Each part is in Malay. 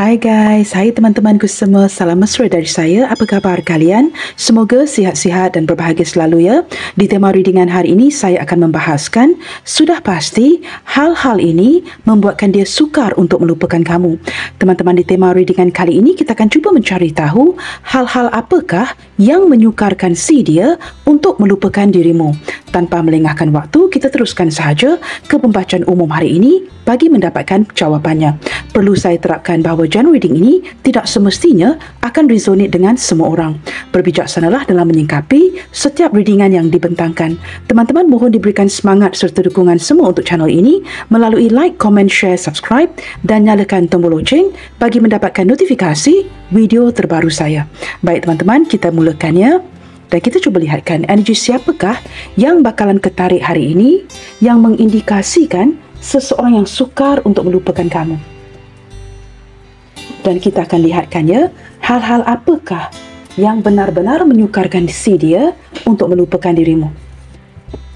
Hai guys, hai teman-temanku semua, salam mesra dari saya. Apa khabar kalian? Semoga sihat-sihat dan berbahagia selalu ya. Di tema readingan hari ini, saya akan membahaskan, sudah pasti hal-hal ini membuatkan dia sukar untuk melupakan kamu. Teman-teman, di tema readingan kali ini, kita akan cuba mencari tahu hal-hal apakah yang menyukarkan si dia untuk melupakan dirimu. Tanpa melengahkan waktu, kita teruskan sahaja ke pembacaan umum hari ini bagi mendapatkan jawapannya. Perlu saya terapkan bahawa genre reading ini tidak semestinya akan resonate dengan semua orang. Berbijaksanalah dalam menyingkapi setiap readingan yang dibentangkan. Teman-teman mohon diberikan semangat serta dukungan semua untuk channel ini melalui like, comment, share, subscribe dan nyalakan tombol loceng bagi mendapatkan notifikasi video terbaru saya. Baik teman-teman, kita mulakannya. Dan kita cuba lihatkan energi siapakah yang bakalan ketarik hari ini yang mengindikasikan seseorang yang sukar untuk melupakan kamu. Dan kita akan lihatkan ya, hal-hal apakah yang benar-benar menyukarkan si dia untuk melupakan dirimu.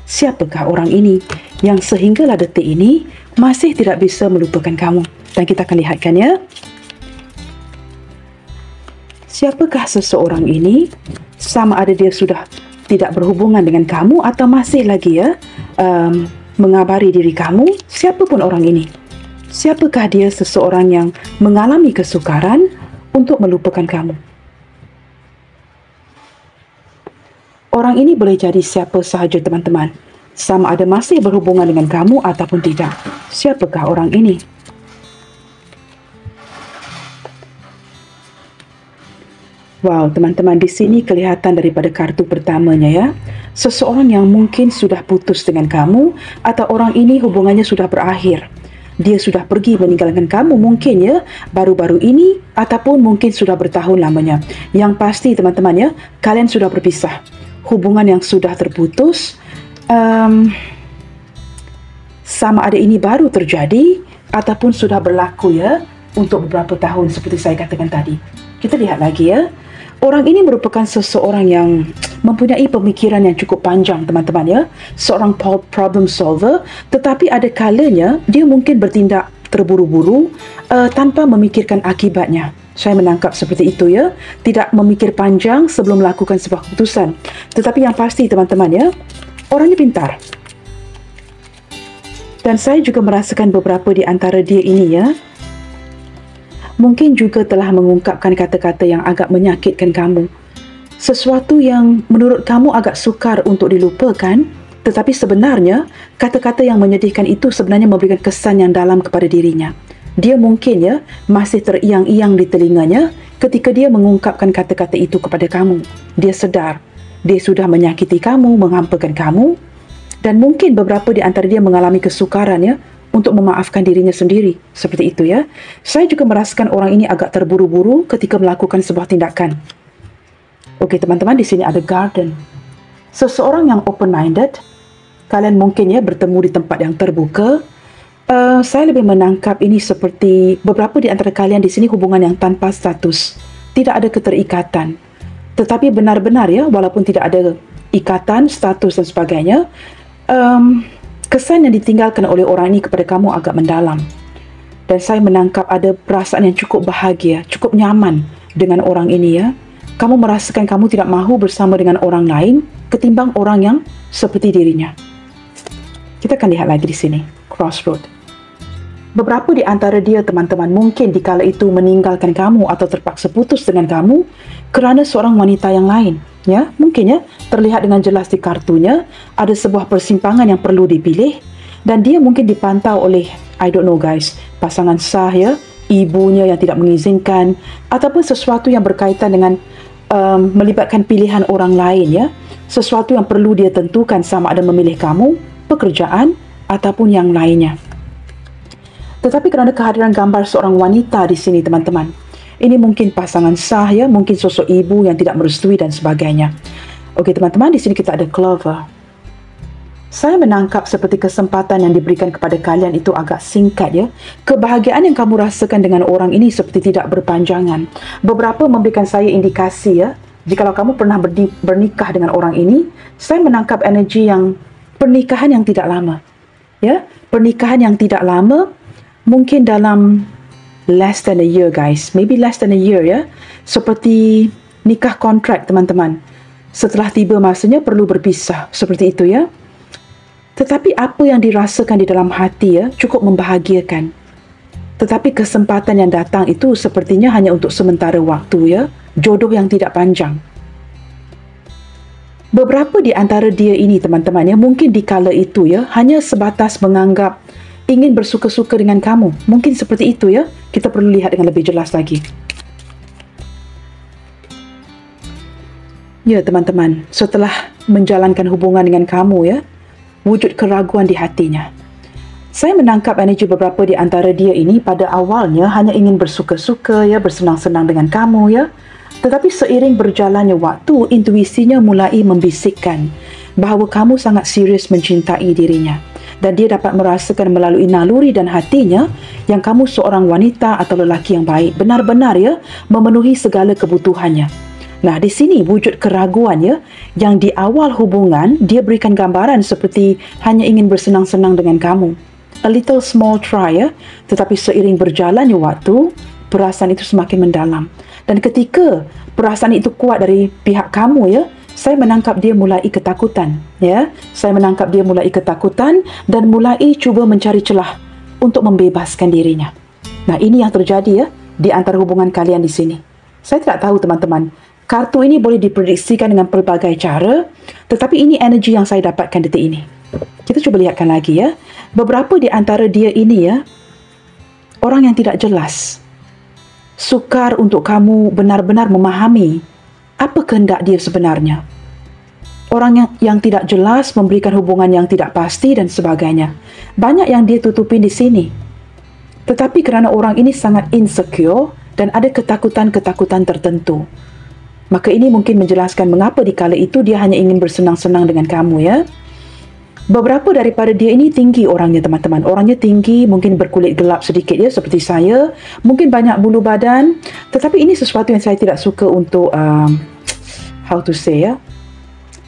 Siapakah orang ini yang sehinggalah detik ini masih tidak bisa melupakan kamu. Dan kita akan lihatkan ya, siapakah seseorang ini, sama ada dia sudah tidak berhubungan dengan kamu atau masih lagi ya mengabari diri kamu. Siapapun orang ini, siapakah dia seseorang yang mengalami kesukaran untuk melupakan kamu. Orang ini boleh jadi siapa sahaja teman-teman, sama ada masih berhubungan dengan kamu ataupun tidak. Siapakah orang ini? Wow, teman-teman, di sini kelihatan daripada kartu pertamanya ya. Seseorang yang mungkin sudah putus dengan kamu atau orang ini hubungannya sudah berakhir. Dia sudah pergi meninggalkan kamu mungkin ya, baru-baru ini ataupun mungkin sudah bertahun lamanya. Yang pasti teman-teman ya, kalian sudah berpisah. Hubungan yang sudah terputus, sama ada ini baru terjadi ataupun sudah berlaku ya untuk beberapa tahun seperti saya katakan tadi. Kita lihat lagi ya. Orang ini merupakan seseorang yang mempunyai pemikiran yang cukup panjang teman-teman ya. Seorang problem solver, tetapi ada kalanya dia mungkin bertindak terburu-buru tanpa memikirkan akibatnya. Saya menangkap seperti itu ya. Tidak memikir panjang sebelum melakukan sebuah keputusan. Tetapi yang pasti teman-teman ya, orangnya pintar. Dan saya juga merasakan beberapa di antara dia ini ya, mungkin juga telah mengungkapkan kata-kata yang agak menyakitkan kamu. Sesuatu yang menurut kamu agak sukar untuk dilupakan, tetapi sebenarnya kata-kata yang menyedihkan itu sebenarnya memberikan kesan yang dalam kepada dirinya. Dia mungkin ya masih teriang-iang di telinganya ketika dia mengungkapkan kata-kata itu kepada kamu. Dia sedar, dia sudah menyakiti kamu, menghampakan kamu, dan mungkin beberapa di antara dia mengalami kesukaran ya, untuk memaafkan dirinya sendiri. Seperti itu ya. Saya juga merasakan orang ini agak terburu-buru ketika melakukan sebuah tindakan. Okey teman-teman, di sini ada garden. Seseorang yang open-minded. Kalian mungkin ya bertemu di tempat yang terbuka. Saya lebih menangkap ini seperti beberapa di antara kalian di sini hubungan yang tanpa status. Tidak ada keterikatan. Tetapi benar-benar ya, walaupun tidak ada ikatan, status dan sebagainya, kesan yang ditinggalkan oleh orang ini kepada kamu agak mendalam. Dan saya menangkap ada perasaan yang cukup bahagia, cukup nyaman dengan orang ini ya. Kamu merasakan kamu tidak mahu bersama dengan orang lain ketimbang orang yang seperti dirinya. Kita akan lihat lagi di sini, crossroad. Beberapa di antara dia teman-teman mungkin dikala itu meninggalkan kamu atau terpaksa putus dengan kamu kerana seorang wanita yang lain. Ya, mungkin ya, terlihat dengan jelas di kartunya ada sebuah persimpangan yang perlu dipilih dan dia mungkin dipantau oleh, I don't know guys, pasangan sah ya, ibunya yang tidak mengizinkan ataupun sesuatu yang berkaitan dengan melibatkan pilihan orang lain ya, sesuatu yang perlu dia tentukan sama ada memilih kamu, pekerjaan ataupun yang lainnya. Tetapi kerana kehadiran gambar seorang wanita di sini teman-teman, ini mungkin pasangan sah ya, mungkin sosok ibu yang tidak merestui dan sebagainya. Okey teman-teman, di sini kita ada clover. Saya menangkap seperti kesempatan yang diberikan kepada kalian itu agak singkat ya. Kebahagiaan yang kamu rasakan dengan orang ini seperti tidak berpanjangan. Beberapa memberikan saya indikasi ya, jikalau kamu pernah bernikah dengan orang ini, saya menangkap energi yang pernikahan yang tidak lama. Ya, pernikahan yang tidak lama, mungkin dalam less than a year guys, maybe less than a year ya. Seperti nikah kontrak teman-teman. Setelah tiba masanya perlu berpisah, seperti itu ya. Tetapi apa yang dirasakan di dalam hati ya, cukup membahagiakan. Tetapi kesempatan yang datang itu sepertinya hanya untuk sementara waktu ya, jodoh yang tidak panjang. Beberapa di antara dia ini teman-teman ya, mungkin di kala itu ya, hanya sebatas menganggap ingin bersuka-suka dengan kamu. Mungkin seperti itu ya, kita perlu lihat dengan lebih jelas lagi. Ya teman-teman, setelah menjalankan hubungan dengan kamu ya, wujud keraguan di hatinya. Saya menangkap energi beberapa di antara dia ini pada awalnya hanya ingin bersuka-suka ya, bersenang-senang dengan kamu ya. Tetapi seiring berjalannya waktu, intuisinya mulai membisikkan bahawa kamu sangat serius mencintai dirinya. Dan dia dapat merasakan melalui naluri dan hatinya yang kamu seorang wanita atau lelaki yang baik, benar-benar ya, memenuhi segala kebutuhannya. Nah, di sini wujud keraguan ya, yang di awal hubungan dia berikan gambaran seperti hanya ingin bersenang-senang dengan kamu. A little small try ya, tetapi seiring berjalannya waktu, perasaan itu semakin mendalam. Dan ketika perasaan itu kuat dari pihak kamu ya, saya menangkap dia mulai ketakutan ya. Saya menangkap dia mulai ketakutan dan mulai cuba mencari celah untuk membebaskan dirinya. Nah, ini yang terjadi ya di antara hubungan kalian di sini. Saya tidak tahu teman-teman, kartu ini boleh diprediksikan dengan pelbagai cara, tetapi ini energi yang saya dapatkan detik ini. Kita cuba lihatkan lagi ya. Beberapa di antara dia ini ya, orang yang tidak jelas. Sukar untuk kamu benar-benar memahami apa kehendak dia sebenarnya. Orang yang tidak jelas, memberikan hubungan yang tidak pasti dan sebagainya. Banyak yang dia tutupin di sini. Tetapi kerana orang ini sangat insecure dan ada ketakutan-ketakutan tertentu, maka ini mungkin menjelaskan mengapa di kala itu dia hanya ingin bersenang-senang dengan kamu ya. Beberapa daripada dia ini tinggi orangnya teman-teman. Orangnya tinggi, mungkin berkulit gelap sedikit ya, seperti saya. Mungkin banyak bulu badan. Tetapi ini sesuatu yang saya tidak suka untuk, how to say ya.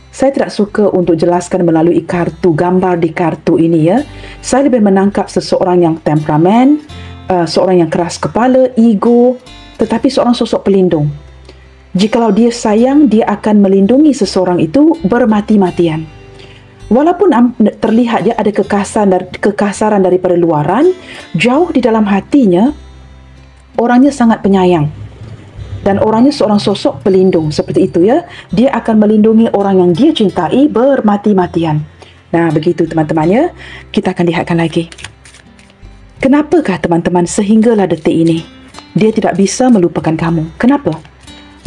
Saya tidak suka untuk jelaskan melalui kartu, gambar di kartu ini ya. Saya lebih menangkap seseorang yang temperamen, seorang yang keras kepala, ego, tetapi seorang sosok pelindung. Jikalau dia sayang, dia akan melindungi seseorang itu bermati-matian. Walaupun terlihat dia ada kekasaran daripada luaran, jauh di dalam hatinya, orangnya sangat penyayang. Dan orangnya seorang sosok pelindung, seperti itu ya. Dia akan melindungi orang yang dia cintai bermati-matian. Nah, begitu teman-teman ya. Kita akan lihatkan lagi. Kenapakah teman-teman sehinggalah detik ini, dia tidak bisa melupakan kamu? Kenapa?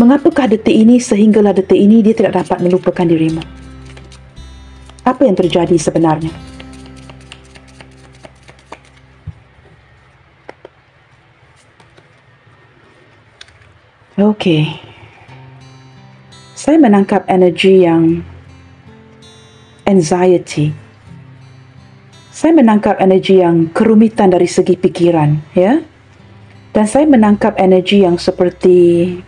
Mengapakah detik ini, sehinggalah detik ini, dia tidak dapat melupakan dirimu? Apa yang terjadi sebenarnya? Okey. Saya menangkap energi yang anxiety. Saya menangkap energi yang kerumitan dari segi pikiran, ya. Dan saya menangkap energi yang seperti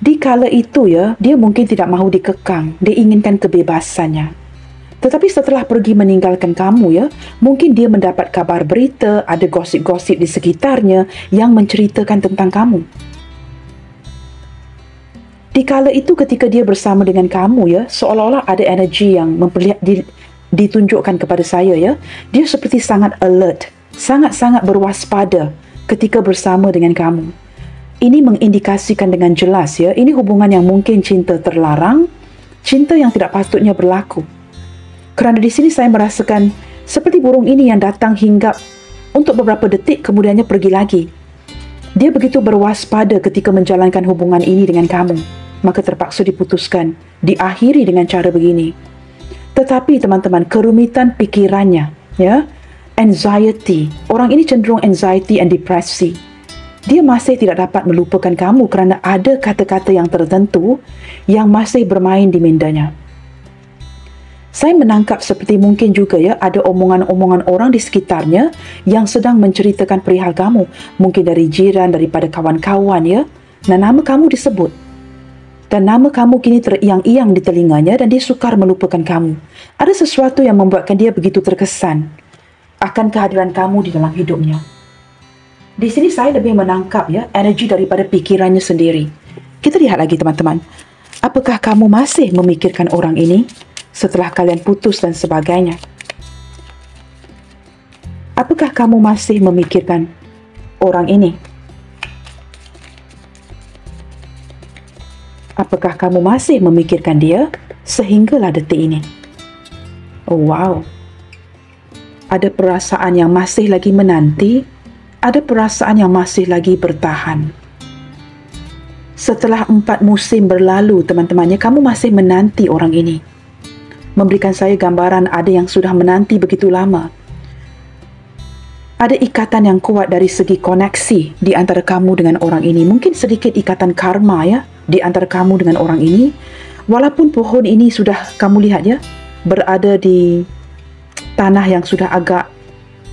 di kala itu ya, dia mungkin tidak mahu dikekang, dia inginkan kebebasannya. Tetapi setelah pergi meninggalkan kamu ya, mungkin dia mendapat kabar berita, ada gosip-gosip di sekitarnya yang menceritakan tentang kamu. Di kala itu ketika dia bersama dengan kamu ya, seolah-olah ada energi yang ditunjukkan kepada saya ya. Dia seperti sangat alert, sangat-sangat berwaspada ketika bersama dengan kamu. Ini mengindikasikan dengan jelas ya, ini hubungan yang mungkin cinta terlarang, cinta yang tidak patutnya berlaku. Kerana di sini saya merasakan seperti burung ini yang datang hinggap untuk beberapa detik kemudiannya pergi lagi. Dia begitu berwaspada ketika menjalankan hubungan ini dengan kamu, maka terpaksa diputuskan, diakhiri dengan cara begini. Tetapi teman-teman, kerumitan pikirannya, ya, anxiety, orang ini cenderung anxiety and depresi. Dia masih tidak dapat melupakan kamu kerana ada kata-kata yang tertentu yang masih bermain di mindanya. Saya menangkap seperti mungkin juga ya, ada omongan-omongan orang di sekitarnya yang sedang menceritakan perihal kamu. Mungkin dari jiran, daripada kawan-kawan ya. Nah, nama kamu disebut. Dan nama kamu kini teriang-iang di telinganya dan dia sukar melupakan kamu. Ada sesuatu yang membuatkan dia begitu terkesan akan kehadiran kamu di dalam hidupnya. Di sini saya lebih menangkap ya energi daripada pikirannya sendiri. Kita lihat lagi teman-teman. Apakah kamu masih memikirkan orang ini setelah kalian putus dan sebagainya? Apakah kamu masih memikirkan orang ini? Apakah kamu masih memikirkan dia sehinggalah detik ini? Oh wow. Ada perasaan yang masih lagi menanti, ada perasaan yang masih lagi bertahan. Setelah 4 musim berlalu, teman-temannya, kamu masih menanti orang ini. Memberikan saya gambaran ada yang sudah menanti begitu lama. Ada ikatan yang kuat dari segi koneksi di antara kamu dengan orang ini. Mungkin sedikit ikatan karma ya, di antara kamu dengan orang ini. Walaupun pohon ini sudah kamu lihat ya, berada di tanah yang sudah agak,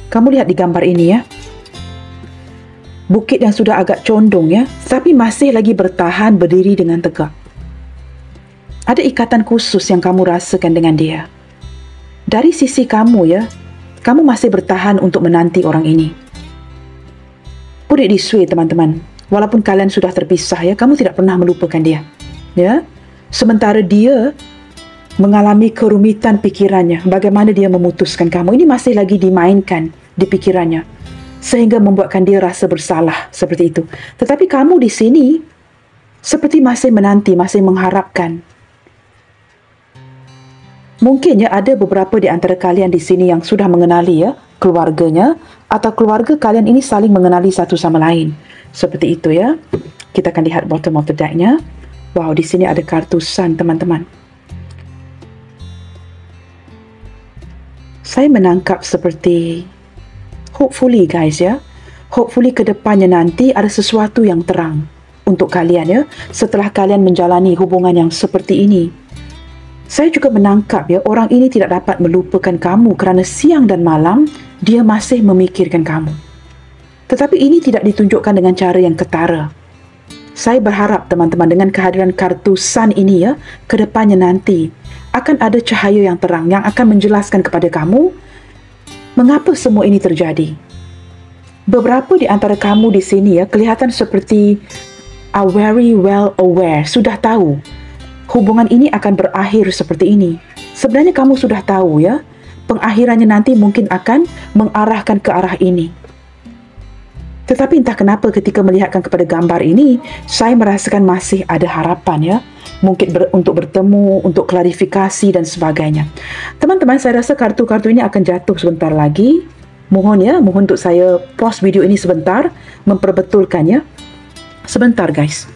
kamu lihat di gambar ini ya, bukit yang sudah agak condong ya, tapi masih lagi bertahan berdiri dengan tegak. Ada ikatan khusus yang kamu rasakan dengan dia. Dari sisi kamu ya, kamu masih bertahan untuk menanti orang ini. Put it this way teman-teman, walaupun kalian sudah terpisah ya, kamu tidak pernah melupakan dia. Ya, sementara dia mengalami kerumitan pikirannya, bagaimana dia memutuskan kamu, ini masih lagi dimainkan di pikirannya, sehingga membuatkan dia rasa bersalah seperti itu. Tetapi kamu di sini seperti masih menanti, masih mengharapkan. Mungkin ya ada beberapa di antara kalian di sini yang sudah mengenali ya keluarganya, atau keluarga kalian ini saling mengenali satu sama lain. Seperti itu ya. Kita akan lihat bottom of the deck-nya. Wow, di sini ada kartu Sun teman-teman. Saya menangkap seperti hopefully guys ya, hopefully ke depannya nanti ada sesuatu yang terang untuk kalian ya, setelah kalian menjalani hubungan yang seperti ini. Saya juga menangkap ya, orang ini tidak dapat melupakan kamu kerana siang dan malam dia masih memikirkan kamu. Tetapi ini tidak ditunjukkan dengan cara yang ketara. Saya berharap teman-teman dengan kehadiran kartu Sun ini ya, ke depannya nanti akan ada cahaya yang terang yang akan menjelaskan kepada kamu mengapa semua ini terjadi. Beberapa di antara kamu di sini ya kelihatan seperti are very well aware, sudah tahu hubungan ini akan berakhir seperti ini. Sebenarnya kamu sudah tahu ya, pengakhirannya nanti mungkin akan mengarahkan ke arah ini. Tetapi entah kenapa ketika melihatkan kepada gambar ini, saya merasakan masih ada harapan ya. Mungkin untuk bertemu, untuk klarifikasi dan sebagainya. Teman-teman, saya rasa kartu-kartu ini akan jatuh sebentar lagi. Mohon ya, mohon untuk saya pause video ini sebentar, memperbetulkannya. Sebentar guys.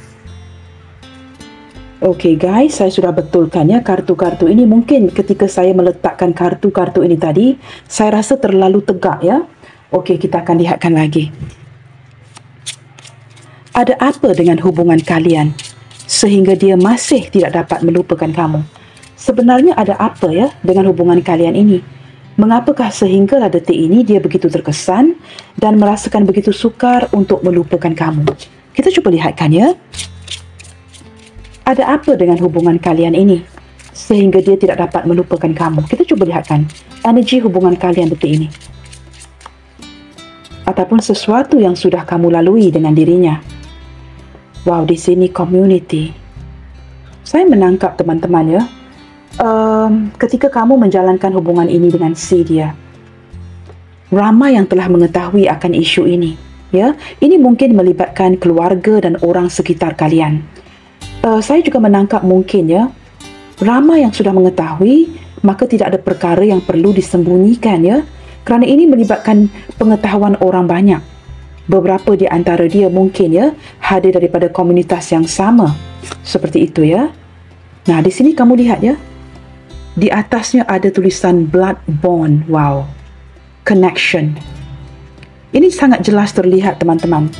Okey guys, saya sudah betulkan ya kartu-kartu ini. Mungkin ketika saya meletakkan kartu-kartu ini tadi, saya rasa terlalu tegak ya. Okey, kita akan lihatkan lagi. Ada apa dengan hubungan kalian sehingga dia masih tidak dapat melupakan kamu? Sebenarnya ada apa ya dengan hubungan kalian ini? Mengapakah sehinggalah detik ini dia begitu terkesan dan merasakan begitu sukar untuk melupakan kamu? Kita cuba lihatkan ya. Ada apa dengan hubungan kalian ini sehingga dia tidak dapat melupakan kamu? Kita cuba lihatkan energi hubungan kalian detik ini. Ataupun sesuatu yang sudah kamu lalui dengan dirinya. Wow, di sini community. Saya menangkap teman-teman ya, ketika kamu menjalankan hubungan ini dengan si dia, ramai yang telah mengetahui akan isu ini. Ya, ini mungkin melibatkan keluarga dan orang sekitar kalian. Saya juga menangkap mungkin ya, ramai yang sudah mengetahui, maka tidak ada perkara yang perlu disembunyikan ya, kerana ini melibatkan pengetahuan orang banyak. Beberapa di antara dia mungkin ya hadir daripada komunitas yang sama. Seperti itu ya. Nah, di sini kamu lihat ya. Di atasnya ada tulisan blood bond. Wow. Connection. Ini sangat jelas terlihat teman-teman.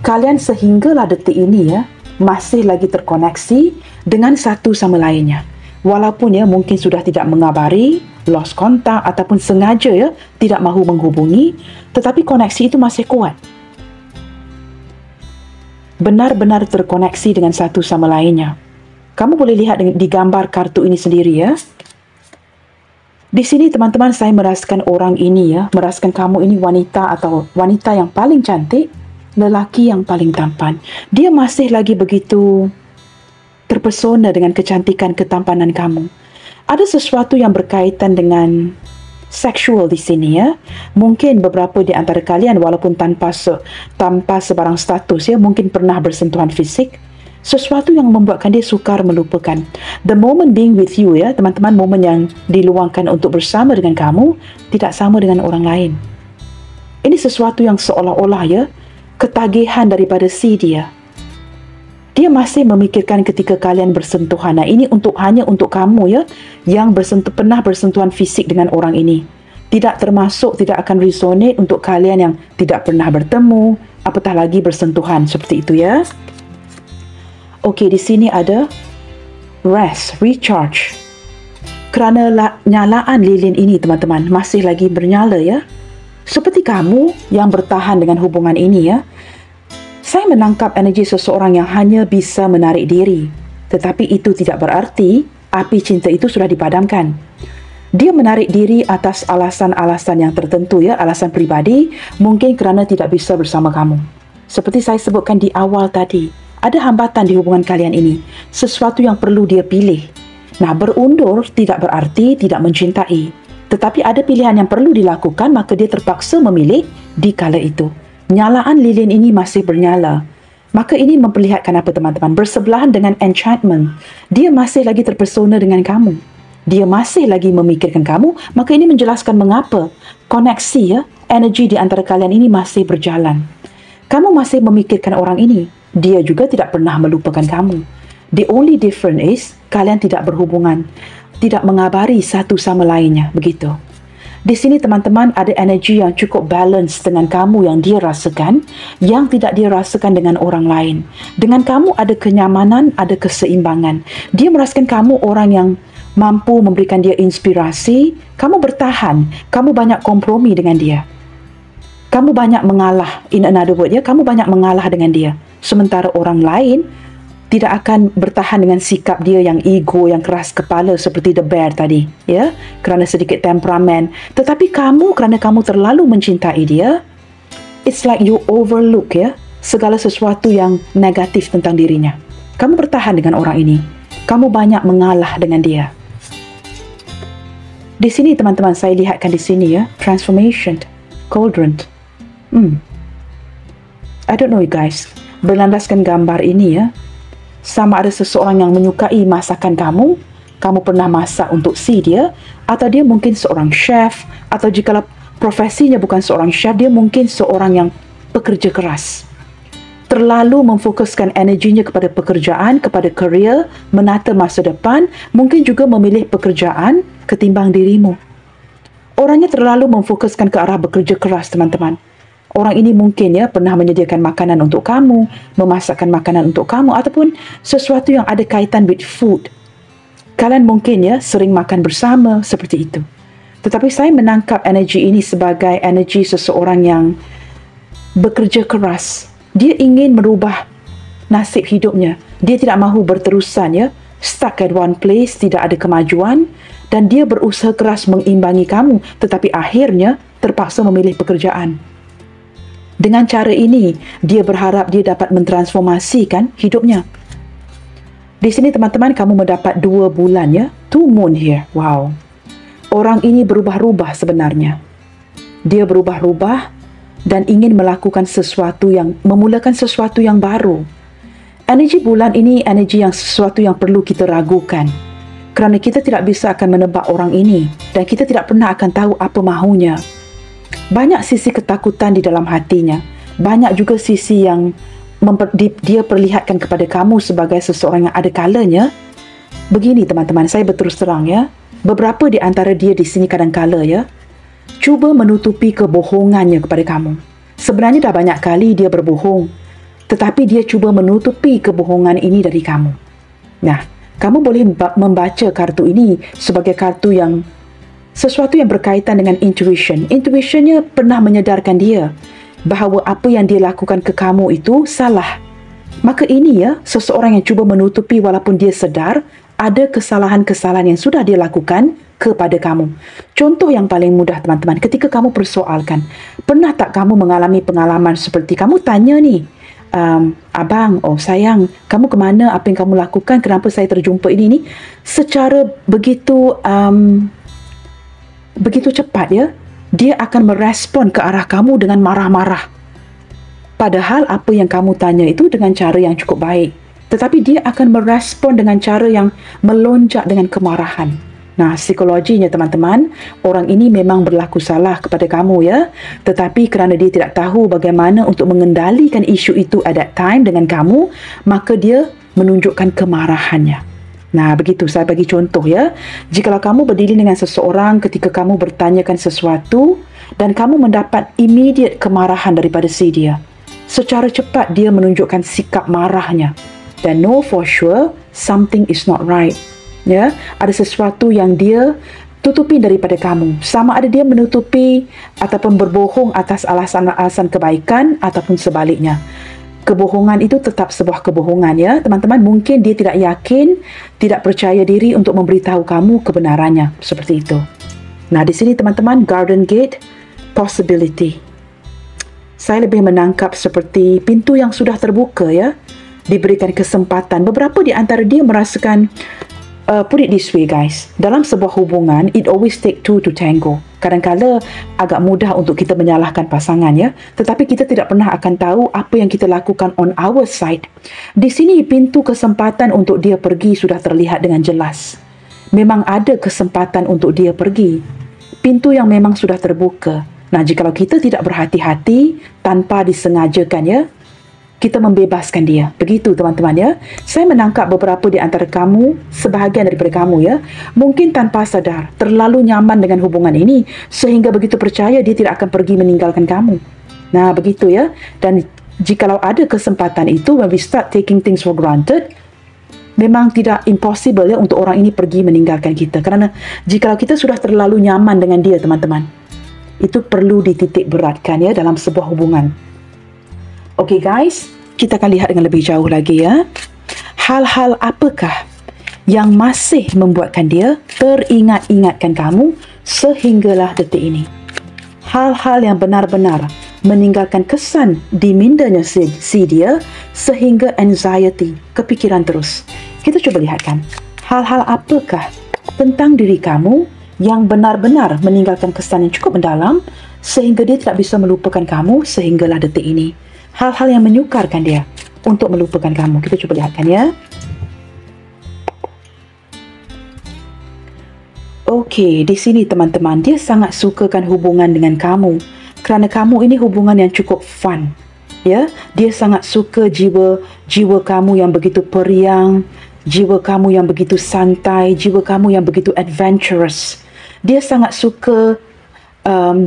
Kalian sehinggalah detik ini ya masih lagi terkoneksi dengan satu sama lainnya. Walaupun ya mungkin sudah tidak mengabari, lost kontak ataupun sengaja ya tidak mahu menghubungi, tetapi koneksi itu masih kuat. Benar-benar terkoneksi dengan satu sama lainnya. Kamu boleh lihat di gambar kartu ini sendiri ya. Di sini teman-teman saya merasakan orang ini ya, merasakan kamu ini wanita atau wanita yang paling cantik lelaki yang paling tampan. Dia masih lagi begitu terpesona dengan kecantikan ketampanan kamu. Ada sesuatu yang berkaitan dengan seksual di sini ya. Mungkin beberapa di antara kalian walaupun tanpa sebarang status ya, mungkin pernah bersentuhan fisik. Sesuatu yang membuatkan dia sukar melupakan. The moment being with you ya, teman-teman, momen yang diluangkan untuk bersama dengan kamu tidak sama dengan orang lain. Ini sesuatu yang seolah-olah ya, ketagihan daripada si dia. Dia masih memikirkan ketika kalian bersentuhan. Nah, ini hanya untuk kamu ya, yang pernah bersentuhan fisik dengan orang ini. Tidak akan resonate untuk kalian yang tidak pernah bertemu, apatah lagi bersentuhan seperti itu ya. Okey, di sini ada rest, recharge. Kerana nyalaan lilin ini, teman-teman, masih lagi bernyala ya. Seperti kamu yang bertahan dengan hubungan ini ya. Saya menangkap energi seseorang yang hanya bisa menarik diri. Tetapi itu tidak berarti api cinta itu sudah dipadamkan. Dia menarik diri atas alasan-alasan yang tertentu ya, alasan pribadi, mungkin kerana tidak bisa bersama kamu. Seperti saya sebutkan di awal tadi, ada hambatan di hubungan kalian ini, sesuatu yang perlu dia pilih. Nah, berundur tidak berarti tidak mencintai. Tetapi ada pilihan yang perlu dilakukan, maka dia terpaksa memilih di kala itu. Nyalaan lilin ini masih bernyala. Maka ini memperlihatkan apa, teman-teman? Bersebelahan dengan enchantment. Dia masih lagi terpesona dengan kamu. Dia masih lagi memikirkan kamu. Maka ini menjelaskan mengapa koneksi ya, energi di antara kalian ini masih berjalan. Kamu masih memikirkan orang ini. Dia juga tidak pernah melupakan kamu. The only difference is kalian tidak berhubungan, tidak mengabari satu sama lainnya, begitu. Di sini, teman-teman, ada energi yang cukup balance dengan kamu yang dia rasakan, yang tidak dia rasakan dengan orang lain. Dengan kamu ada kenyamanan, ada keseimbangan. Dia merasakan kamu orang yang mampu memberikan dia inspirasi. Kamu bertahan, kamu banyak kompromi dengan dia. Kamu banyak mengalah, in another word ya, kamu banyak mengalah dengan dia. Sementara orang lain tidak akan bertahan dengan sikap dia yang ego, yang keras kepala seperti the bear tadi, ya, kerana sedikit temperamen. Tetapi kamu, kerana kamu terlalu mencintai dia, it's like you overlook ya, segala sesuatu yang negatif tentang dirinya. Kamu bertahan dengan orang ini. Kamu banyak mengalah dengan dia. Di sini, teman-teman, saya lihatkan di sini ya, transformation, cauldron. I don't know you guys, berlandaskan gambar ini ya, sama ada seseorang yang menyukai masakan kamu, kamu pernah masak untuk si dia, atau dia mungkin seorang chef, atau jika profesinya bukan seorang chef, dia mungkin seorang yang pekerja keras. Terlalu memfokuskan energinya kepada pekerjaan, kepada career, menata masa depan, mungkin juga memilih pekerjaan ketimbang dirimu. Orangnya terlalu memfokuskan ke arah bekerja keras, teman-teman. Orang ini mungkin ya pernah menyediakan makanan untuk kamu, memasakkan makanan untuk kamu, ataupun sesuatu yang ada kaitan with food. Kalian mungkin ya sering makan bersama seperti itu. Tetapi saya menangkap energi ini sebagai energi seseorang yang bekerja keras. Dia ingin merubah nasib hidupnya. Dia tidak mahu berterusan ya, stuck at one place, tidak ada kemajuan, dan dia berusaha keras mengimbangi kamu, tetapi akhirnya terpaksa memilih pekerjaan. Dengan cara ini, dia berharap dia dapat mentransformasikan hidupnya. Di sini, teman-teman, kamu mendapat 2 bulan ya. 2 moon here. Wow. Orang ini berubah-ubah sebenarnya. Dia berubah-ubah dan ingin melakukan memulakan sesuatu yang baru. Energi bulan ini energi yang sesuatu yang perlu kita ragukan. Kerana kita tidak bisa akan menebak orang ini dan kita tidak pernah akan tahu apa mahunya. Banyak sisi ketakutan di dalam hatinya. Banyak juga sisi yang dia perlihatkan kepada kamu sebagai seseorang yang ada kalanya. Begini, teman-teman, saya berterus terang ya. Beberapa di antara dia di sini kadang-kala ya, cuba menutupi kebohongannya kepada kamu. Sebenarnya dah banyak kali dia berbohong, tetapi dia cuba menutupi kebohongan ini dari kamu. Nah, kamu boleh membaca kartu ini sebagai kartu yang sesuatu yang berkaitan dengan intuition. Intuitionnya pernah menyedarkan dia bahawa apa yang dia lakukan ke kamu itu salah. Maka ini ya, seseorang yang cuba menutupi walaupun dia sedar ada kesalahan-kesalahan yang sudah dia lakukan kepada kamu. Contoh yang paling mudah teman-teman, ketika kamu persoalkan, pernah tak kamu mengalami pengalaman seperti kamu tanya ni, abang, oh sayang, kamu ke mana, apa yang kamu lakukan, kenapa saya terjumpa ini, secara begitu cepat ya, dia akan merespon ke arah kamu dengan marah-marah. Padahal apa yang kamu tanya itu dengan cara yang cukup baik. Tetapi dia akan merespon dengan cara yang melonjak dengan kemarahan. Nah, psikologinya teman-teman, orang ini memang berlaku salah kepada kamu ya. Tetapi kerana dia tidak tahu bagaimana untuk mengendalikan isu itu at that time dengan kamu, maka dia menunjukkan kemarahannya. Nah, begitu saya bagi contoh ya. Jikalau kamu berdiri dengan seseorang ketika kamu bertanyakan sesuatu dan kamu mendapat immediate kemarahan daripada si dia, secara cepat dia menunjukkan sikap marahnya dan know for sure something is not right. Ya, ada sesuatu yang dia tutupi daripada kamu. Sama ada dia menutupi ataupun berbohong atas alasan-alasan kebaikan ataupun sebaliknya. Kebohongan itu tetap sebuah kebohongan ya, teman-teman. Mungkin dia tidak yakin, tidak percaya diri untuk memberitahu kamu kebenarannya, seperti itu. Nah, di sini teman-teman, Garden Gate, possibility. Saya lebih menangkap seperti pintu yang sudah terbuka ya, diberikan kesempatan. Beberapa di antara dia merasakan, put it this way guys, dalam sebuah hubungan, it always take two to tango. Kadang-kadang agak mudah untuk kita menyalahkan pasangan ya, tetapi kita tidak pernah akan tahu apa yang kita lakukan on our side. Di sini pintu kesempatan untuk dia pergi sudah terlihat dengan jelas. Memang ada kesempatan untuk dia pergi. Pintu yang memang sudah terbuka. Nah, jikalau kita tidak berhati-hati tanpa disengajakan ya, kita membebaskan dia. Begitu teman-teman ya. Saya menangkap beberapa di antara kamu, sebahagian daripada kamu ya, mungkin tanpa sadar terlalu nyaman dengan hubungan ini sehingga begitu percaya dia tidak akan pergi meninggalkan kamu. Nah, begitu ya. Dan jikalau ada kesempatan itu, when we start taking things for granted, memang tidak impossible ya untuk orang ini pergi meninggalkan kita. Kerana jikalau kita sudah terlalu nyaman dengan dia teman-teman, itu perlu dititik beratkan ya dalam sebuah hubungan. Okey guys, kita akan lihat dengan lebih jauh lagi ya. Hal-hal apakah yang masih membuatkan dia teringat-ingatkan kamu sehinggalah detik ini? Hal-hal yang benar-benar meninggalkan kesan di mindanya si dia sehingga anxiety, kepikiran terus. Kita cuba lihatkan. Hal-hal apakah tentang diri kamu yang benar-benar meninggalkan kesan yang cukup mendalam sehingga dia tidak bisa melupakan kamu sehinggalah detik ini. Hal-hal yang menyukarkan dia untuk melupakan kamu. Kita cuba lihatkan ya. Okey, di sini teman-teman, dia sangat sukakan hubungan dengan kamu. Kerana kamu ini hubungan yang cukup fun. Ya, dia sangat suka jiwa kamu yang begitu periang, jiwa kamu yang begitu santai, jiwa kamu yang begitu adventurous. Dia sangat suka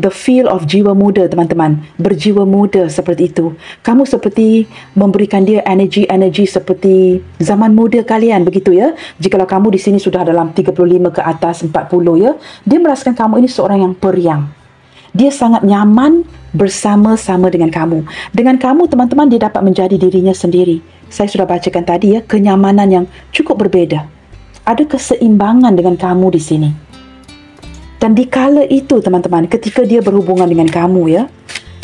the feel of jiwa muda teman-teman, berjiwa muda seperti itu. Kamu seperti memberikan dia energi seperti zaman muda kalian, begitu ya. Jikalau kamu di sini sudah dalam 35 ke atas 40 ya, dia merasakan kamu ini seorang yang periang. Dia sangat nyaman bersama-sama dengan kamu. Dengan kamu teman-teman, dia dapat menjadi dirinya sendiri. Saya sudah bacakan tadi ya, kenyamanan yang cukup berbeza. Ada keseimbangan dengan kamu di sini. Dan di kala itu teman-teman, ketika dia berhubungan dengan kamu ya,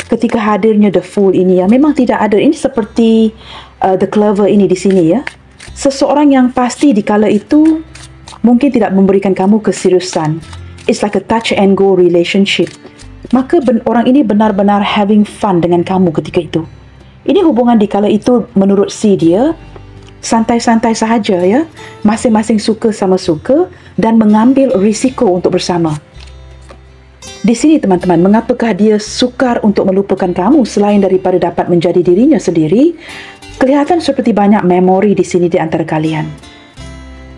ketika hadirnya the fool ini ya, memang tidak ada, ini seperti the clover ini di sini ya. Seseorang yang pasti di kala itu mungkin tidak memberikan kamu keseriusan. It's like a touch and go relationship. Maka orang ini benar-benar having fun dengan kamu ketika itu. Ini hubungan di kala itu menurut si dia santai-santai sahaja ya. Masing-masing suka sama suka dan mengambil risiko untuk bersama. Di sini teman-teman, mengapakah dia sukar untuk melupakan kamu selain daripada dapat menjadi dirinya sendiri? Kelihatan seperti banyak memori di sini di antara kalian.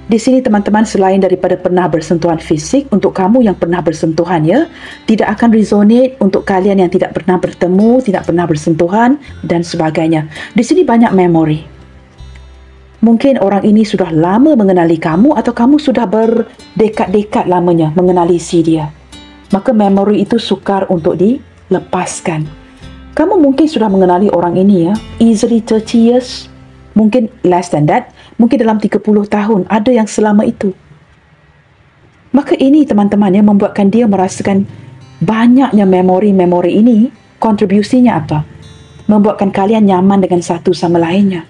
Di sini teman-teman, selain daripada pernah bersentuhan fisik, untuk kamu yang pernah bersentuhan ya, tidak akan resonate untuk kalian yang tidak pernah bertemu, tidak pernah bersentuhan dan sebagainya. Di sini banyak memori. Mungkin orang ini sudah lama mengenali kamu atau kamu sudah berdekat-dekat lamanya mengenali si dia. Maka memori itu sukar untuk dilepaskan. Kamu mungkin sudah mengenali orang ini ya, easily 30 years, Mungkin less than that, mungkin dalam 30 tahun, ada yang selama itu. Maka ini teman-teman yang membuatkan dia merasakan banyaknya memori-memori ini, kontribusinya apa? Membuatkan kalian nyaman dengan satu sama lainnya.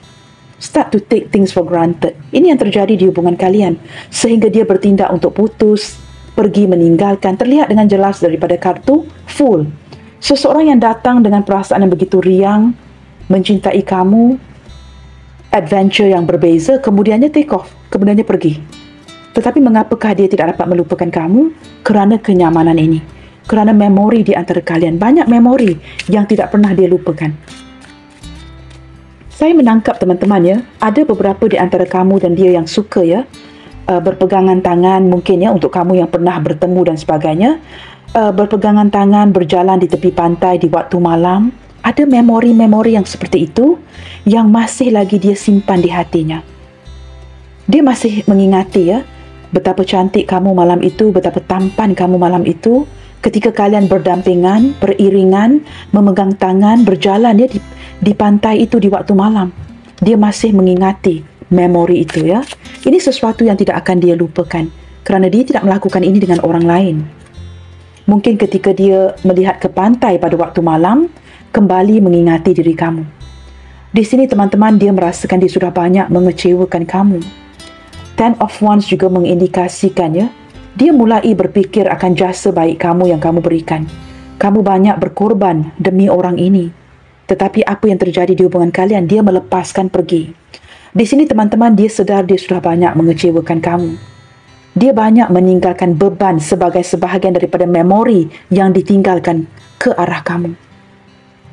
Start to take things for granted. Ini yang terjadi di hubungan kalian. Sehingga dia bertindak untuk putus, pergi meninggalkan. Terlihat dengan jelas daripada kartu full. Seseorang yang datang dengan perasaan yang begitu riang, mencintai kamu, adventure yang berbeza, kemudiannya take off, kemudiannya pergi. Tetapi mengapakah dia tidak dapat melupakan kamu? Kerana kenyamanan ini. Kerana memori di antara kalian. Banyak memori yang tidak pernah dia lupakan. Saya menangkap teman-teman ya, ada beberapa di antara kamu dan dia yang suka ya, berpegangan tangan mungkin ya, untuk kamu yang pernah bertemu dan sebagainya, berpegangan tangan, berjalan di tepi pantai di waktu malam. Ada memori-memori yang seperti itu yang masih lagi dia simpan di hatinya. Dia masih mengingati ya, betapa cantik kamu malam itu, betapa tampan kamu malam itu, ketika kalian berdampingan, beriringan, memegang tangan, berjalan ya di pantai itu di waktu malam. Dia masih mengingati memori itu ya. Ini sesuatu yang tidak akan dia lupakan kerana dia tidak melakukan ini dengan orang lain. Mungkin ketika dia melihat ke pantai pada waktu malam, kembali mengingati diri kamu. Di sini teman-teman, dia merasakan dia sudah banyak mengecewakan kamu. Ten of Wands juga mengindikasikan ya, dia mulai berfikir akan jasa baik kamu yang kamu berikan. Kamu banyak berkorban demi orang ini. Tetapi apa yang terjadi di hubungan kalian, dia melepaskan pergi. Di sini teman-teman, dia sedar dia sudah banyak mengecewakan kamu. Dia banyak meninggalkan beban sebagai sebahagian daripada memori yang ditinggalkan ke arah kamu.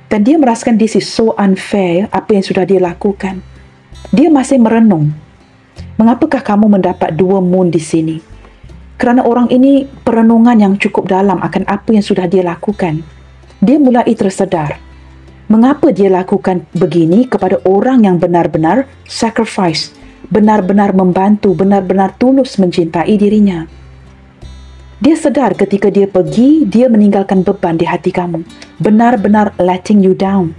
Dan dia merasakan this is so unfair, apa yang sudah dia lakukan. Dia masih merenung. Mengapakah kamu mendapat dua moon di sini? Kerana orang ini perenungan yang cukup dalam akan apa yang sudah dia lakukan. Dia mulai tersedar. Mengapa dia lakukan begini kepada orang yang benar-benar sacrifice, benar-benar membantu, benar-benar tulus mencintai dirinya. Dia sedar ketika dia pergi, dia meninggalkan beban di hati kamu. Benar-benar letting you down.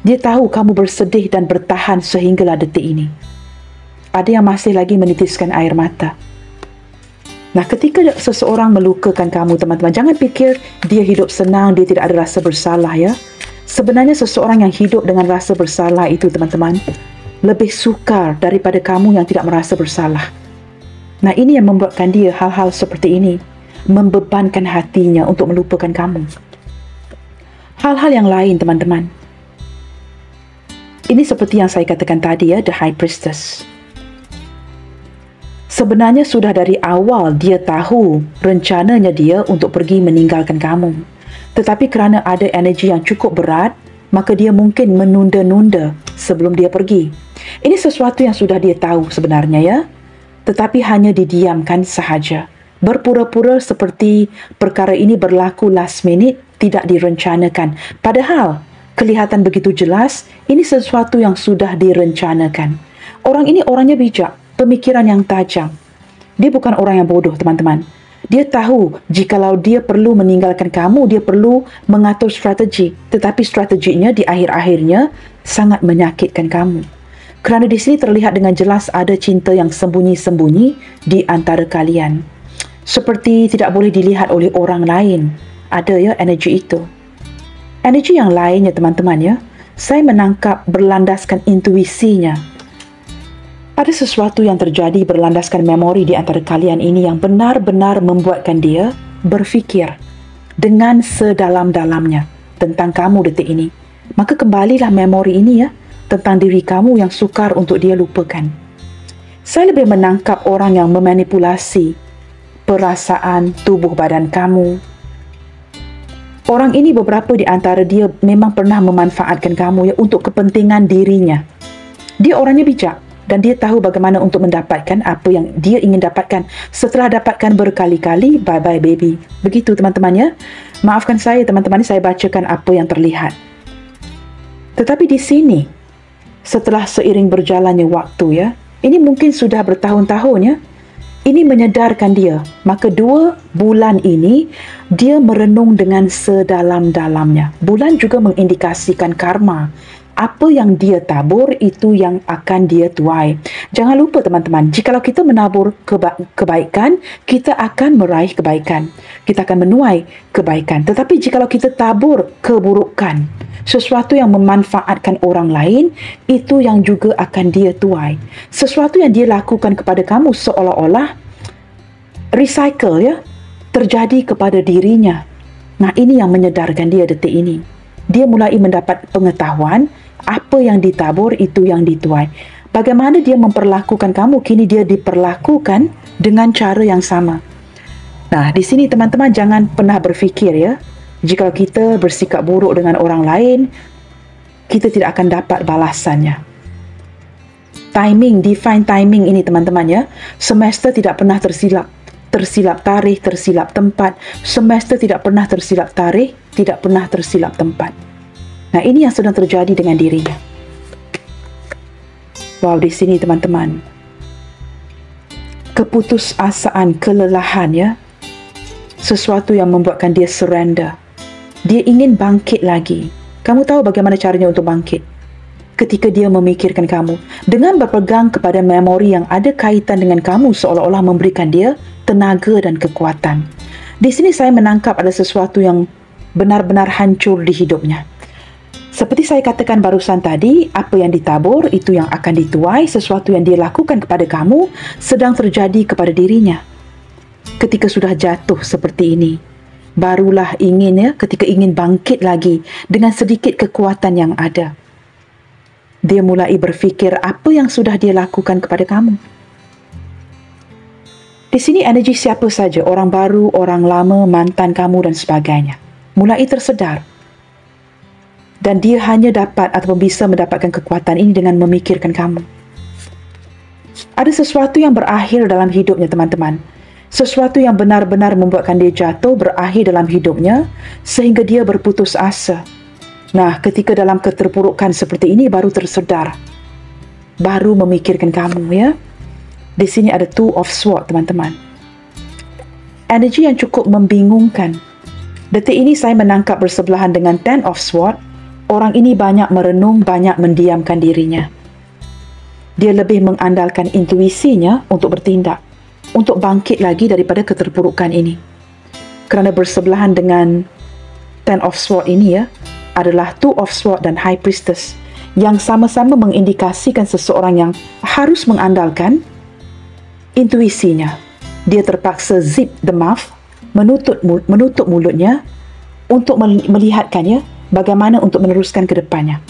Dia tahu kamu bersedih dan bertahan sehinggalah detik ini. Ada yang masih lagi menitiskan air mata. Nah, ketika seseorang melukakan kamu, teman-teman, jangan fikir dia hidup senang, dia tidak ada rasa bersalah ya. Sebenarnya seseorang yang hidup dengan rasa bersalah itu, teman-teman, lebih sukar daripada kamu yang tidak merasa bersalah. Nah, ini yang membuatkan dia hal-hal seperti ini, membebankan hatinya untuk melupakan kamu. Hal-hal yang lain, teman-teman. Ini seperti yang saya katakan tadi ya, the High Priestess. Sebenarnya sudah dari awal dia tahu rencananya dia untuk pergi meninggalkan kamu. Tetapi kerana ada energi yang cukup berat, maka dia mungkin menunda-nunda sebelum dia pergi. Ini sesuatu yang sudah dia tahu sebenarnya ya. Tetapi hanya didiamkan sahaja. Berpura-pura seperti perkara ini berlaku last minute, tidak direncanakan. Padahal, kelihatan begitu jelas, ini sesuatu yang sudah direncanakan. Orang ini orangnya bijak, pemikiran yang tajam. Dia bukan orang yang bodoh, teman-teman. Dia tahu jikalau dia perlu meninggalkan kamu, dia perlu mengatur strategi. Tetapi strateginya di akhir-akhirnya sangat menyakitkan kamu. Kerana di sini terlihat dengan jelas ada cinta yang sembunyi-sembunyi di antara kalian. Seperti tidak boleh dilihat oleh orang lain. Ada ya energi itu. Energi yang lainnya teman-teman ya, saya menangkap berlandaskan intuisinya. Ada sesuatu yang terjadi berlandaskan memori di antara kalian ini yang benar-benar membuatkan dia berfikir dengan sedalam-dalamnya tentang kamu detik ini. Maka kembalilah memori ini ya, tentang diri kamu yang sukar untuk dia lupakan. Saya lebih menangkap orang yang memanipulasi perasaan tubuh badan kamu. Orang ini beberapa di antara dia memang pernah memanfaatkan kamu ya untuk kepentingan dirinya. Dia orangnya bijak dan dia tahu bagaimana untuk mendapatkan apa yang dia ingin dapatkan. Setelah dapatkan berkali-kali, bye-bye baby. Begitu teman-teman ya. Maafkan saya teman-teman, saya bacakan apa yang terlihat. Tetapi di sini, setelah seiring berjalannya waktu ya, ini mungkin sudah bertahun-tahun ya, ini menyedarkan dia. Maka 2 bulan ini, dia merenung dengan sedalam-dalamnya. Bulan juga mengindikasikan karma. Apa yang dia tabur, itu yang akan dia tuai. Jangan lupa teman-teman, jikalau kita menabur kebaikan, kita akan meraih kebaikan. Kita akan menuai kebaikan. Tetapi jikalau kita tabur keburukan, sesuatu yang memanfaatkan orang lain, itu yang juga akan dia tuai. Sesuatu yang dia lakukan kepada kamu seolah-olah recycle, ya, terjadi kepada dirinya. Nah, ini yang menyedarkan dia detik ini. Dia mulai mendapat pengetahuan, apa yang ditabur itu yang dituai. Bagaimana dia memperlakukan kamu, kini dia diperlakukan dengan cara yang sama. Nah, di sini teman-teman jangan pernah berfikir, ya, jika kita bersikap buruk dengan orang lain, kita tidak akan dapat balasannya. Timing, define timing ini teman-teman, ya. Semester tidak pernah tersilap tarikh, tersilap tempat. Semester tidak pernah tersilap tarikh, tidak pernah tersilap tempat. Nah, ini yang sedang terjadi dengan dirinya. Wow, di sini teman-teman, keputusasaan, kelelahan, ya, sesuatu yang membuatkan dia surrender. Dia ingin bangkit lagi. Kamu tahu bagaimana caranya untuk bangkit? Ketika dia memikirkan kamu, dengan berpegang kepada memori yang ada kaitan dengan kamu, seolah-olah memberikan dia tenaga dan kekuatan. Di sini saya menangkap ada sesuatu yang benar-benar hancur di hidupnya. Seperti saya katakan barusan tadi, apa yang ditabur itu yang akan dituai. Sesuatu yang dia lakukan kepada kamu sedang terjadi kepada dirinya. Ketika sudah jatuh seperti ini, barulah ingin, ya, ketika ingin bangkit lagi dengan sedikit kekuatan yang ada, dia mulai berfikir apa yang sudah dia lakukan kepada kamu. Di sini energi siapa saja, orang baru, orang lama, mantan kamu dan sebagainya, mulai tersedar. Dan dia hanya dapat atau bisa mendapatkan kekuatan ini dengan memikirkan kamu. Ada sesuatu yang berakhir dalam hidupnya teman-teman. Sesuatu yang benar-benar membuatkan dia jatuh, berakhir dalam hidupnya, sehingga dia berputus asa. Nah, ketika dalam keterpurukan seperti ini, baru tersedar. Baru memikirkan kamu, ya. Di sini ada Two of Swords, teman-teman. Energi yang cukup membingungkan. Detik ini saya menangkap bersebelahan dengan Ten of Swords. Orang ini banyak merenung, banyak mendiamkan dirinya. Dia lebih mengandalkan intuisinya untuk bertindak, untuk bangkit lagi daripada keterpurukan ini. Kerana bersebelahan dengan Ten of Swords ini, ya, adalah Two of Swords dan High Priestess, yang sama-sama mengindikasikan seseorang yang harus mengandalkan intuisinya. Dia terpaksa zip the mouth, menutup mulutnya untuk melihatkannya bagaimana untuk meneruskan ke depannya.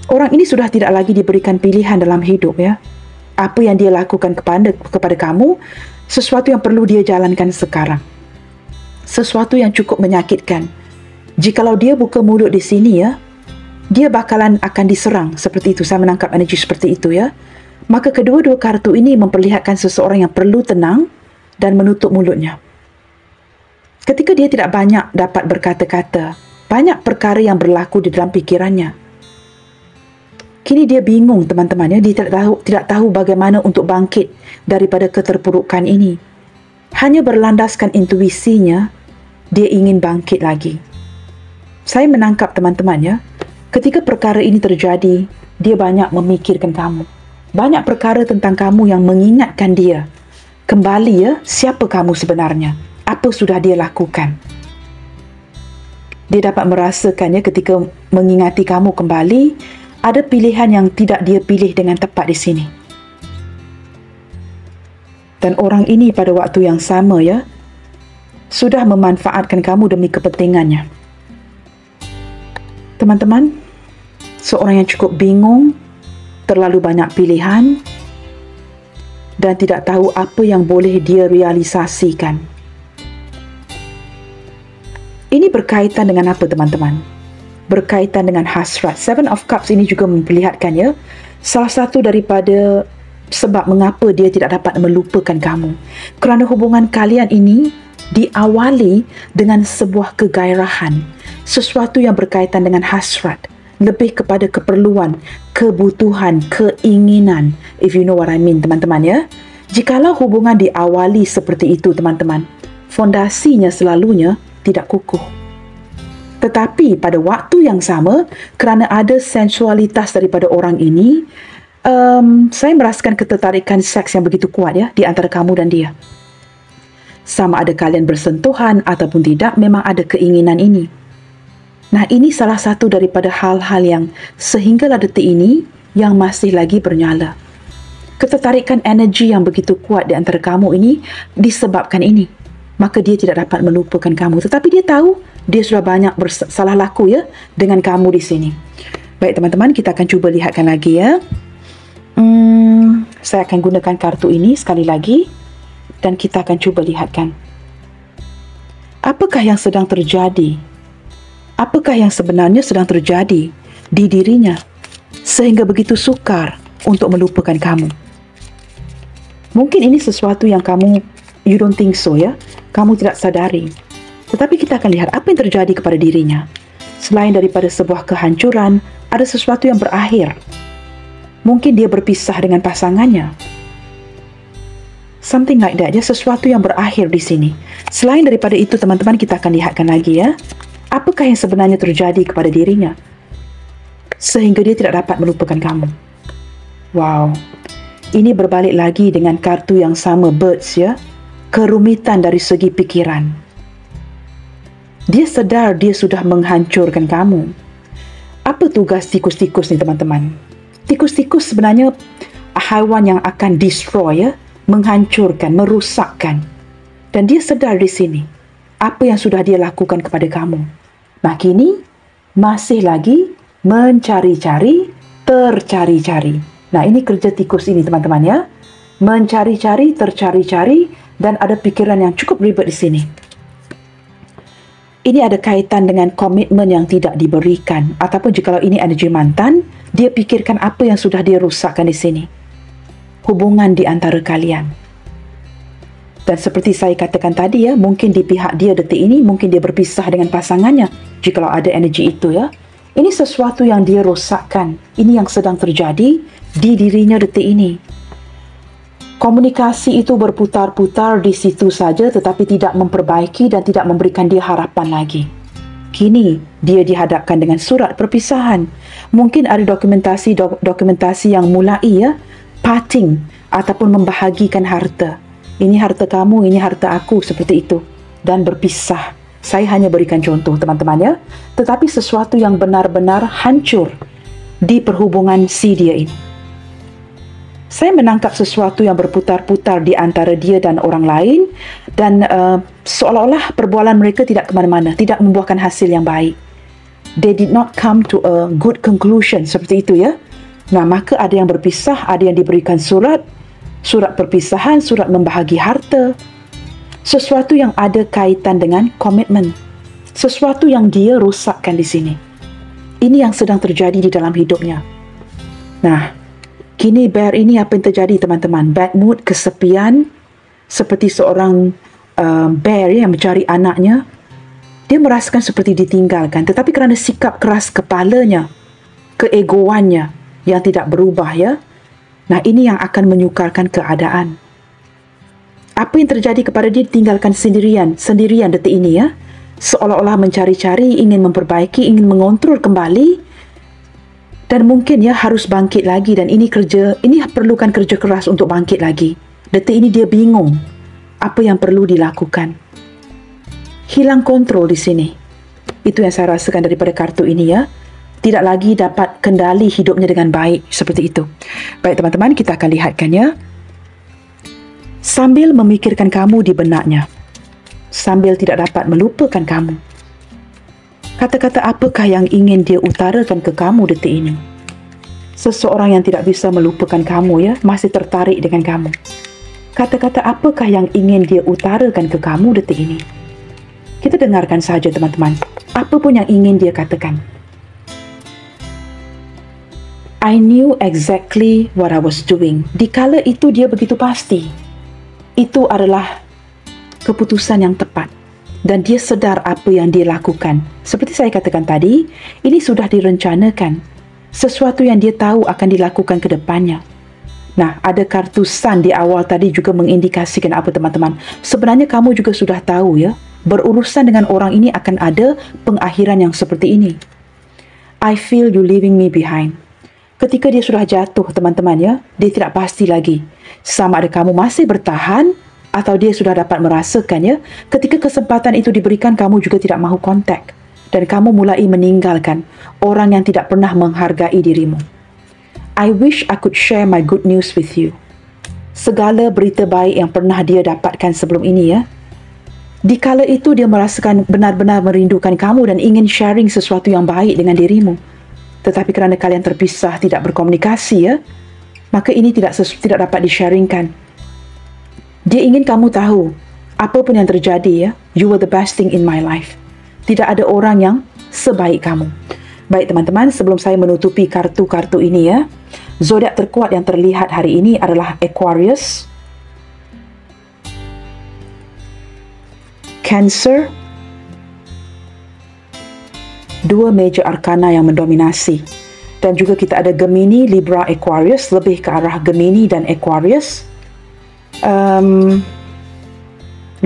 Orang ini sudah tidak lagi diberikan pilihan dalam hidup, ya. Apa yang dia lakukan kepada kamu, sesuatu yang perlu dia jalankan sekarang. Sesuatu yang cukup menyakitkan. Jikalau dia buka mulut di sini, ya, dia bakalan akan diserang seperti itu. Saya menangkap energi seperti itu, ya. Maka kedua-dua kartu ini memperlihatkan seseorang yang perlu tenang dan menutup mulutnya. Ketika dia tidak banyak dapat berkata-kata, banyak perkara yang berlaku di dalam pikirannya. Kini dia bingung, teman-teman, ya. Dia tidak tahu bagaimana untuk bangkit daripada keterpurukan ini. Hanya berlandaskan intuisinya, dia ingin bangkit lagi. Saya menangkap, teman-teman, ya, ketika perkara ini terjadi, dia banyak memikirkan kamu. Banyak perkara tentang kamu yang mengingatkan dia. Kembali, ya, siapa kamu sebenarnya? Apa sudah dia lakukan? Dia dapat merasakannya ketika mengingati kamu kembali, ada pilihan yang tidak dia pilih dengan tepat di sini. Dan orang ini pada waktu yang sama, ya, sudah memanfaatkan kamu demi kepentingannya. Teman-teman, seorang yang cukup bingung, terlalu banyak pilihan, dan tidak tahu apa yang boleh dia realisasikan. Ini berkaitan dengan apa, teman-teman? Berkaitan dengan hasrat. Seven of Cups ini juga memperlihatkan, ya, salah satu daripada sebab mengapa dia tidak dapat melupakan kamu. Kerana hubungan kalian ini diawali dengan sebuah kegairahan. Sesuatu yang berkaitan dengan hasrat. Lebih kepada keperluan, kebutuhan, keinginan. If you know what I mean, teman-teman, ya. Jikalau hubungan diawali seperti itu, teman-teman, fondasinya selalunya tidak kukuh. Tetapi pada waktu yang sama, kerana ada sensualitas daripada orang ini, saya merasakan ketertarikan seks yang begitu kuat ya di antara kamu dan dia. Sama ada kalian bersentuhan ataupun tidak, memang ada keinginan ini. Nah, ini salah satu daripada hal-hal yang sehinggalah detik ini yang masih lagi bernyala. Ketertarikan energi yang begitu kuat di antara kamu ini disebabkan ini. Maka dia tidak dapat melupakan kamu. Tetapi dia tahu dia sudah banyak bersalah laku ya dengan kamu di sini. Baik teman-teman, kita akan cuba lihatkan lagi ya. Saya akan gunakan kartu ini sekali lagi dan kita akan cuba lihatkan. Apakah yang sedang terjadi? Apakah yang sebenarnya sedang terjadi di dirinya sehingga begitu sukar untuk melupakan kamu? Mungkin ini sesuatu yang you don't think so ya. Kamu tidak sadari. Tetapi kita akan lihat apa yang terjadi kepada dirinya. Selain daripada sebuah kehancuran, ada sesuatu yang berakhir. Mungkin dia berpisah dengan pasangannya. Something like that ya, sesuatu yang berakhir di sini. Selain daripada itu teman-teman, kita akan lihatkan lagi ya. Apakah yang sebenarnya terjadi kepada dirinya sehingga dia tidak dapat melupakan kamu? Wow. Ini berbalik lagi dengan kartu yang sama, Birds ya. Kerumitan dari segi pikiran. Dia sedar dia sudah menghancurkan kamu. Apa tugas tikus-tikus ni teman-teman? Tikus-tikus sebenarnya haiwan yang akan destroy ya, menghancurkan, merusakkan. Dan dia sedar di sini apa yang sudah dia lakukan kepada kamu. Nah, kini masih lagi mencari-cari, tercari-cari. Nah, ini kerja tikus ini teman-teman ya. Mencari-cari, tercari-cari, dan ada pikiran yang cukup ribet di sini. Ini ada kaitan dengan komitmen yang tidak diberikan. Ataupun jikalau ini energi mantan, dia pikirkan apa yang sudah dia rusakkan di sini. Hubungan di antara kalian. Dan seperti saya katakan tadi ya, mungkin di pihak dia detik ini, mungkin dia berpisah dengan pasangannya. Jikalau ada energi itu ya. Ini sesuatu yang dia rosakkan. Ini yang sedang terjadi di dirinya detik ini. Komunikasi itu berputar-putar di situ saja tetapi tidak memperbaiki dan tidak memberikan dia harapan lagi. Kini dia dihadapkan dengan surat perpisahan. Mungkin ada dokumentasi yang mulai ya, parting ataupun membahagikan harta. Ini harta kamu, ini harta aku, seperti itu. Dan berpisah. Saya hanya berikan contoh teman-teman ya. Tetapi sesuatu yang benar-benar hancur di perhubungan si dia ini. Saya menangkap sesuatu yang berputar-putar di antara dia dan orang lain dan seolah-olah perbualan mereka tidak ke mana-mana, tidak membuahkan hasil yang baik. They did not come to a good conclusion, seperti itu ya. Nah, maka ada yang berpisah, ada yang diberikan surat perpisahan, surat membahagi harta. Sesuatu yang ada kaitan dengan komitmen. Sesuatu yang dia rusakkan di sini. Ini yang sedang terjadi di dalam hidupnya. Nah, kini bear ini apa yang terjadi teman-teman? Bad mood, kesepian, seperti seorang bear yang mencari anaknya. Dia merasakan seperti ditinggalkan. Tetapi kerana sikap keras kepalanya, keegoannya yang tidak berubah ya. Nah, ini yang akan menyukarkan keadaan. Apa yang terjadi kepada dia ditinggalkan sendirian detik ini ya. Seolah-olah mencari-cari, ingin memperbaiki, ingin mengontrol kembali. Dan mungkin ya harus bangkit lagi dan ini perlukan kerja keras untuk bangkit lagi. Detik ini dia bingung apa yang perlu dilakukan. Hilang kontrol di sini. Itu yang saya rasakan daripada kartu ini ya. Tidak lagi dapat kendali hidupnya dengan baik seperti itu. Baik teman-teman, kita akan lihatkan ya. Sambil memikirkan kamu di benaknya. Sambil tidak dapat melupakan kamu. Kata-kata apakah yang ingin dia utarakan ke kamu detik ini? Seseorang yang tidak bisa melupakan kamu ya, masih tertarik dengan kamu. Kata-kata apakah yang ingin dia utarakan ke kamu detik ini? Kita dengarkan saja teman-teman. Apa pun yang ingin dia katakan. I knew exactly what I was doing. Dikala itu dia begitu pasti. Itu adalah keputusan yang tepat. Dan dia sedar apa yang dia lakukan. Seperti saya katakan tadi, ini sudah direncanakan. Sesuatu yang dia tahu akan dilakukan ke depannya. Nah, ada kartu Sun di awal tadi juga mengindikasikan apa teman-teman. Sebenarnya kamu juga sudah tahu ya, berurusan dengan orang ini akan ada pengakhiran yang seperti ini. I feel you leaving me behind. Ketika dia sudah jatuh, teman-teman ya, dia tidak pasti lagi sama ada kamu masih bertahan atau dia sudah dapat merasakan ya, ketika kesempatan itu diberikan kamu juga tidak mahu kontak dan kamu mulai meninggalkan orang yang tidak pernah menghargai dirimu. I wish I could share my good news with you. Segala berita baik yang pernah dia dapatkan sebelum ini ya, di kala itu dia merasakan benar-benar merindukan kamu dan ingin sharing sesuatu yang baik dengan dirimu. Tetapi kerana kalian terpisah, tidak berkomunikasi ya, maka ini tidak dapat di-sharingkan. Dia ingin kamu tahu, apapun yang terjadi ya, you were the best thing in my life. Tidak ada orang yang sebaik kamu. Baik teman-teman, sebelum saya menutupi kartu-kartu ini ya, zodiak terkuat yang terlihat hari ini adalah Aquarius, Cancer, dua major arkana yang mendominasi. Dan juga kita ada Gemini, Libra, Aquarius, lebih ke arah Gemini dan Aquarius.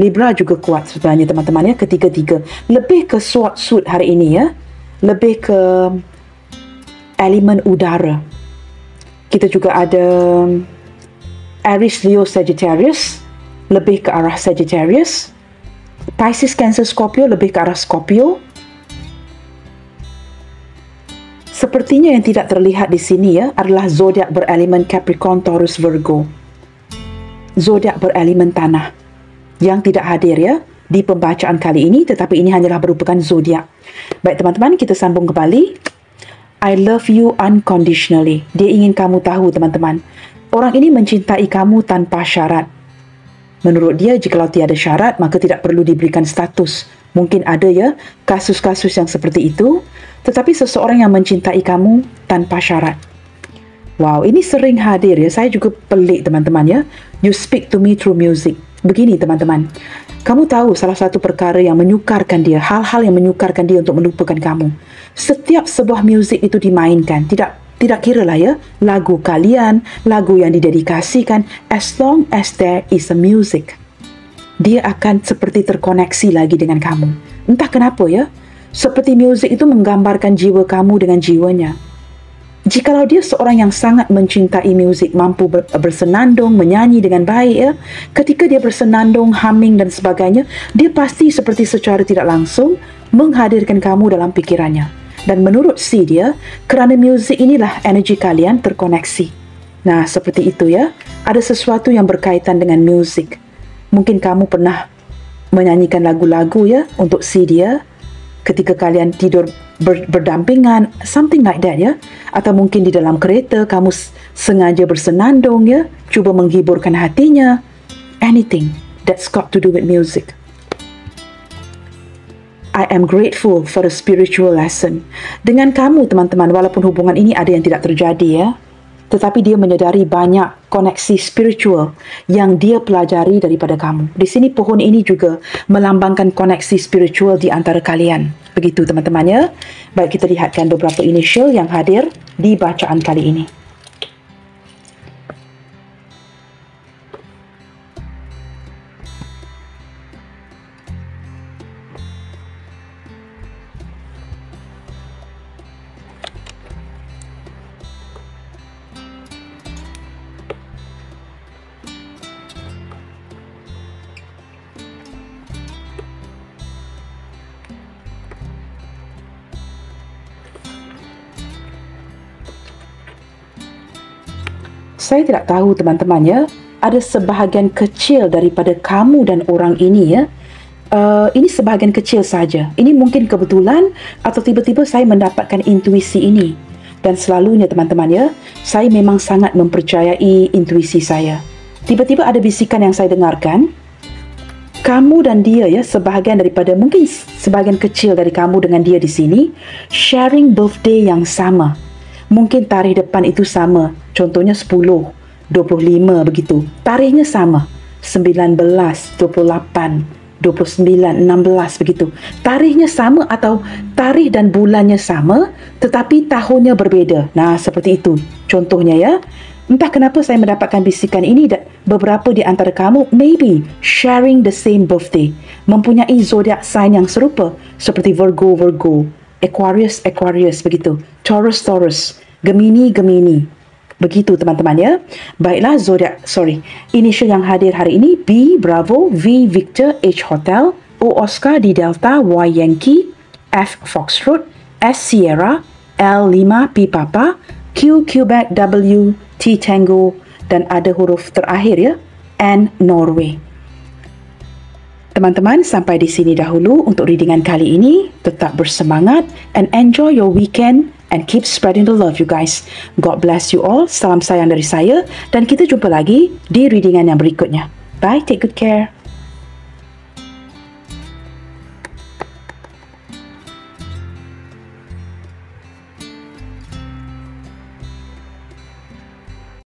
Libra juga kuat sebenarnya teman-teman ya, ketiga-tiga. Lebih ke suit hari ini ya, lebih ke elemen udara. Kita juga ada Aries, Leo, Sagittarius, lebih ke arah Sagittarius. Pisces, Cancer, Scorpio, lebih ke arah Scorpio. Sepertinya yang tidak terlihat di sini ya adalah zodiak berelemen Capricorn, Taurus, Virgo. Zodiak berelemen tanah yang tidak hadir ya di pembacaan kali ini, tetapi ini hanyalah merupakan zodiak. Baik teman-teman, kita sambung kembali. I love you unconditionally. Dia ingin kamu tahu teman-teman, orang ini mencintai kamu tanpa syarat. Menurut dia, jikalau tiada syarat, maka tidak perlu diberikan status. Mungkin ada ya kasus-kasus yang seperti itu, tetapi seseorang yang mencintai kamu tanpa syarat. Wow, ini sering hadir ya. Saya juga pelik teman-teman ya. You speak to me through music. Begini teman-teman, kamu tahu salah satu perkara yang menyukarkan dia, hal-hal yang menyukarkan dia untuk melupakan kamu. Setiap sebuah muzik itu dimainkan, tidak kira lah ya, lagu kalian, lagu yang didedikasikan, as long as there is a music, dia akan seperti terkoneksi lagi dengan kamu. Entah kenapa ya, seperti muzik itu menggambarkan jiwa kamu dengan jiwanya. Jikalau dia seorang yang sangat mencintai muzik, mampu bersenandung, menyanyi dengan baik ya, ketika dia bersenandung, humming dan sebagainya, dia pasti seperti secara tidak langsung menghadirkan kamu dalam pikirannya. Dan menurut si dia, kerana muzik inilah energi kalian terkoneksi. Nah, seperti itu ya. Ada sesuatu yang berkaitan dengan muzik. Mungkin kamu pernah menyanyikan lagu-lagu ya untuk si dia ketika kalian tidur berdampingan, something like that ya. Atau mungkin di dalam kereta kamu sengaja bersenandung ya, cuba menghiburkan hatinya. Anything that's got to do with music. I am grateful for a spiritual lesson. Dengan kamu teman-teman, walaupun hubungan ini ada yang tidak terjadi ya, tetapi dia menyadari banyak koneksi spiritual yang dia pelajari daripada kamu. Di sini pohon ini juga melambangkan koneksi spiritual di antara kalian. Begitu teman-teman ya. Baik, kita lihatkan beberapa initial yang hadir di bacaan kali ini. Saya tidak tahu teman-teman ya, ada sebahagian kecil daripada kamu dan orang ini ya. Ini sebahagian kecil saja. Ini mungkin kebetulan atau tiba-tiba saya mendapatkan intuisi ini. Dan selalunya teman-teman ya, saya memang sangat mempercayai intuisi saya. Tiba-tiba ada bisikan yang saya dengarkan. Kamu dan dia ya, sebahagian daripada, mungkin sebahagian kecil dari kamu dengan dia di sini, sharing birthday yang sama. Mungkin tarikh depan itu sama. Contohnya 10, 25 begitu. Tarikhnya sama. 19, 28, 29, 16 begitu. Tarikhnya sama atau tarikh dan bulannya sama tetapi tahunnya berbeza. Nah, seperti itu. Contohnya ya. Entah kenapa saya mendapatkan bisikan ini beberapa di antara kamu maybe sharing the same birthday, mempunyai zodiak sign yang serupa seperti Virgo, Aquarius, begitu, Taurus, Gemini. Begitu teman-teman ya. Baiklah, initial yang hadir hari ini: B Bravo, V Victor, H Hotel, O Oscar, D Delta, Y Yankee, F Foxtrot, S Sierra, L 5 P Papa, Q Quebec, W T Tango, dan ada huruf terakhir ya, N Norway. Teman-teman, sampai di sini dahulu untuk readingan kali ini. Tetap bersemangat and enjoy your weekend and keep spreading the love, you guys. God bless you all. Salam sayang dari saya dan kita jumpa lagi di readingan yang berikutnya. Bye, take good care.